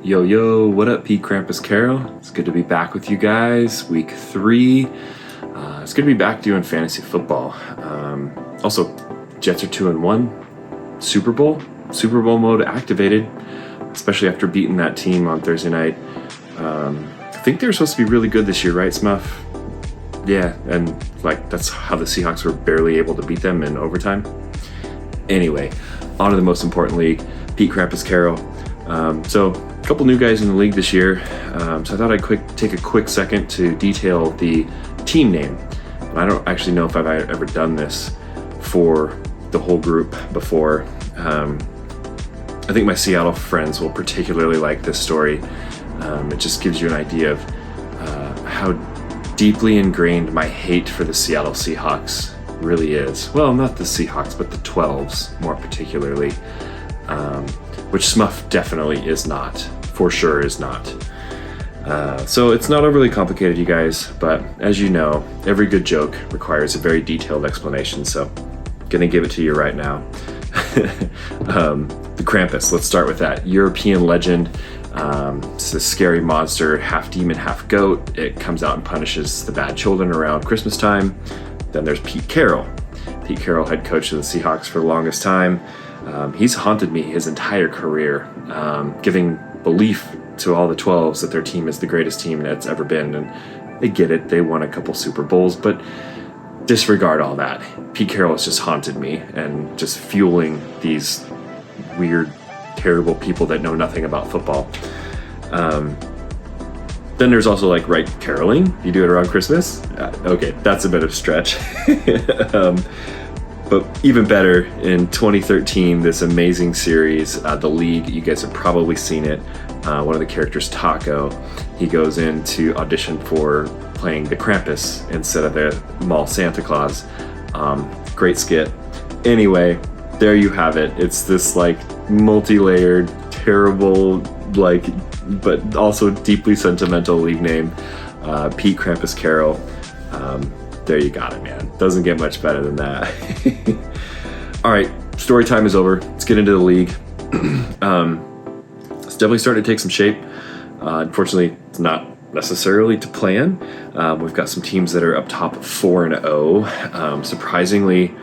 Yo, yo, what up, Pete Krampus Carroll? It's good to be back with you guys. Week 3. It's good to be back doing fantasy football. Also, Jets are 2-1. Super Bowl mode activated, especially after beating that team on Thursday night. I think they were supposed to be really good this year, right, Smuff? Yeah, and that's how the Seahawks were barely able to beat them in overtime. Anyway, on to the most important league, Pete Krampus Carroll. So a couple new guys in the league this year. So I thought I'd take a quick second to detail the team name. I don't actually know if I've ever done this for the whole group before. I think my Seattle friends will particularly like this story. It just gives you an idea of how deeply ingrained my hate for the Seattle Seahawks really is. Well, not the Seahawks, but the 12s more particularly, which Smuff definitely is not, for sure is not. So it's not overly complicated, you guys, but as you know, every good joke requires a very detailed explanation, so I'm gonna give it to you right now. The Krampus, let's start with that. European legend. It's a scary monster, half demon, half goat. It comes out and punishes the bad children around Christmas time. Then there's Pete Carroll. Pete Carroll, head coach of the Seahawks for the longest time. He's haunted me his entire career, giving belief to all the 12s that their team is the greatest team that's ever been. And they get it. They won a couple Super Bowls, but disregard all that. Pete Carroll has just haunted me and just fueling these weird, terrible people that know nothing about football. Then there's also caroling. You do it around Christmas. Okay, that's a bit of a stretch. But even better, in 2013, this amazing series, The League, you guys have probably seen it. One of the characters, Taco, he goes in to audition for playing the Krampus instead of the mall Santa Claus. Great skit. Anyway, there you have it. It's this multi-layered, terrible, but also deeply sentimental league name, Pete Krampus Carroll. There you got it, man. Doesn't get much better than that. All right, story time is over. Let's get into the league. It's definitely starting to take some shape. Unfortunately, it's not necessarily to plan. We've got some teams that are up top 4-0. Surprisingly,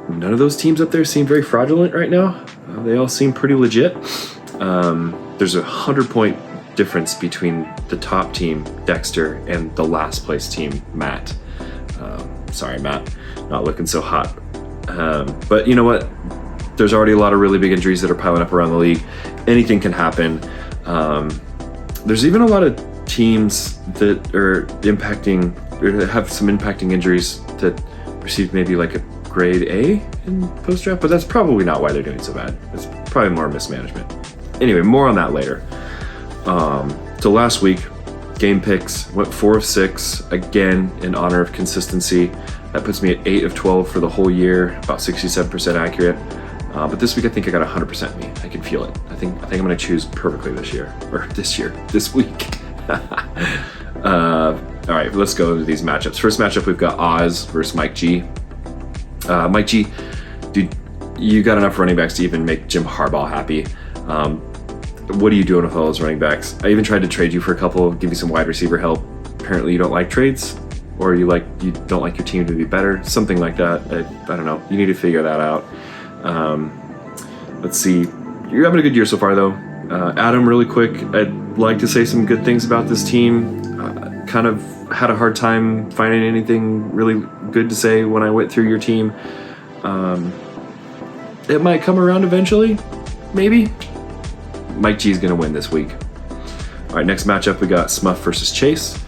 none of those teams up there seem very fraudulent right now. They all seem pretty legit. There's a 100-point difference between the top team, Dexter, and the last place team, Matt. Sorry, Matt, not looking so hot. But you know what? There's already a lot of really big injuries that are piling up around the league. Anything can happen. There's even a lot of teams that are impacting, or that have some impacting injuries that received maybe a grade A in post-draft, but that's probably not why they're doing so bad. It's probably more mismanagement. Anyway, more on that later. So last week, game picks went 4 of 6, again in honor of consistency. That puts me at 8 of 12 for the whole year, about 67% accurate. But this week I think I got 100% me. I can feel it. I think I'm going to choose perfectly this week. All right, let's go into these matchups. First matchup, we've got Oz versus Mike G. Mike G, dude, you got enough running backs to even make Jim Harbaugh happy. What are you doing with all those running backs? I even tried to trade you for a couple, give you some wide receiver help. Apparently you don't like trades, or you don't like your team to be better, something like that. I don't know. You need to figure that out. Let's see. You're having a good year so far, though. Adam, really quick, I'd like to say some good things about this team. Kind of had a hard time finding anything really good to say when I went through your team. It might come around eventually, maybe. Mike G is going to win this week. All right, next matchup, we got Smuff versus Chase.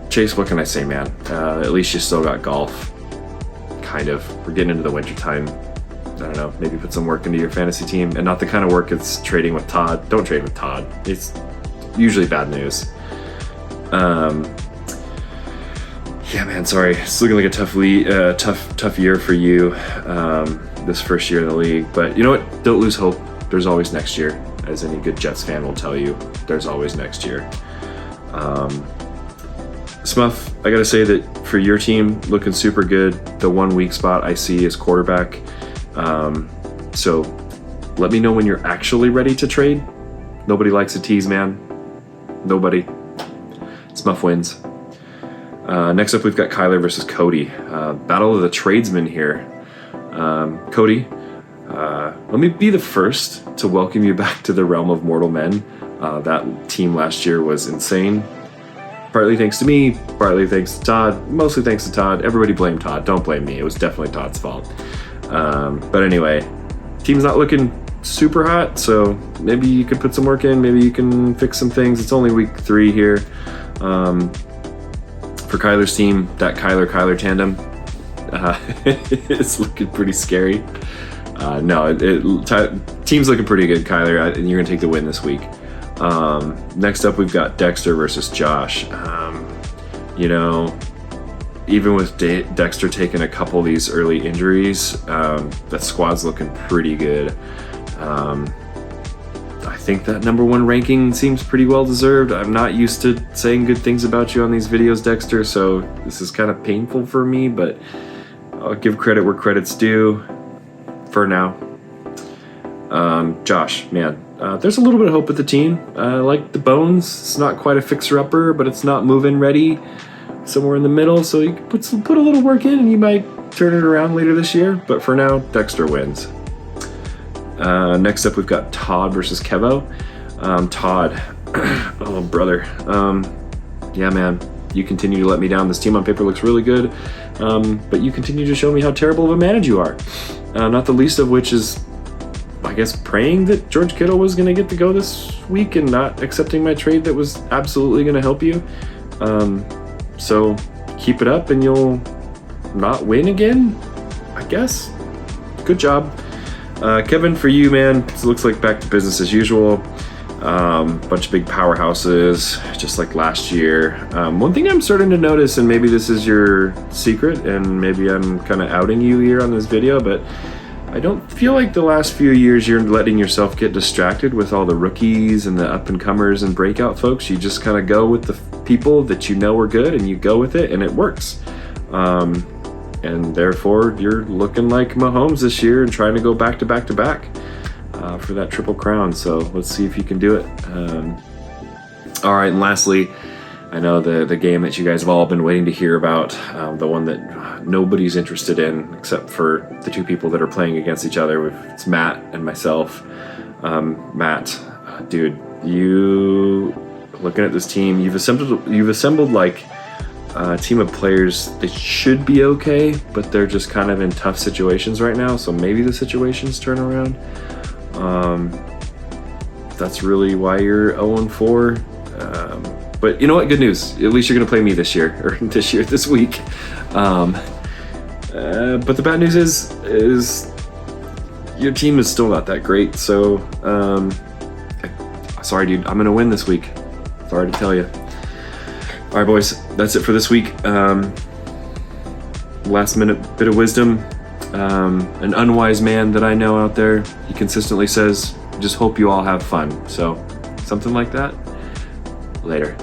Chase, what can I say, man? At least you still got golf. Kind of. We're getting into the winter time. I don't know, maybe put some work into your fantasy team, and not the kind of work it's trading with Todd. Don't trade with Todd. It's usually bad news. Yeah, man, sorry. It's looking like a tough year for you this first year in the league. But you know what? Don't lose hope. There's always next year. As any good Jets fan will tell you, there's always next year. Smuff, I gotta say that for your team, looking super good. The one weak spot I see is quarterback. So let me know when you're actually ready to trade. Nobody likes a tease, man. Nobody. Smuff wins. Next up, we've got Kyler versus Cody. Battle of the tradesmen here. Cody, let me be the first to welcome you back to the realm of mortal men. That team last year was insane. Partly thanks to me, partly thanks to Todd, mostly thanks to Todd. Everybody blame Todd. Don't blame me. It was definitely Todd's fault. But anyway, team's not looking super hot, so maybe you could put some work in. Maybe you can fix some things. It's only week 3 here. For Kyler's team, that Kyler tandem, it's looking pretty scary. Team's looking pretty good, Kyler, and you're going to take the win this week. Next up, we've got Dexter versus Josh. Even with Dexter taking a couple of these early injuries, that squad's looking pretty good. I think that number 1 ranking seems pretty well deserved. I'm not used to saying good things about you on these videos, Dexter, so this is kind of painful for me, but I'll give credit where credit's due for now. Josh, man, there's a little bit of hope with the team. I like the bones. It's not quite a fixer-upper, but it's not move-in ready. Somewhere in the middle, so you can put a little work in and you might turn it around later this year. But for now, Dexter wins. Next up, we've got Todd versus Kevo. Todd, oh brother, yeah man, you continue to let me down. This team on paper looks really good, but you continue to show me how terrible of a manager you are. Not the least of which is, I guess, praying that George Kittle was going to get to go this week and not accepting my trade that was absolutely going to help you. So keep it up and you'll not win again, I guess. Good job. Kevin, for you, man, it looks like back to business as usual. Bunch of big powerhouses, just like last year. One thing I'm starting to notice, and maybe this is your secret, and maybe I'm kind of outing you here on this video, but I don't feel like the last few years you're letting yourself get distracted with all the rookies and the up-and-comers and breakout folks. You just kind of go with the people that you know are good, and you go with it, and it works. And therefore, you're looking like Mahomes this year and trying to go back to back to back for that triple crown. So let's see if you can do it. All right, and lastly, I know the game that you guys have all been waiting to hear about, the one that nobody's interested in except for the 2 people that are playing against each other. It's Matt and myself. Matt, dude, you looking at this team, you've assembled like a team of players that should be okay, but they're just kind of in tough situations right now. So maybe the situations turn around. That's really why you're 0-4. But you know what? Good news. At least you're going to play me this year, or this week. But the bad news is your team is still not that great. So, sorry, dude. I'm going to win this week. Sorry to tell you. All right, boys. That's it for this week. Last minute bit of wisdom. An unwise man that I know out there, he consistently says, just hope you all have fun. So, something like that. Later.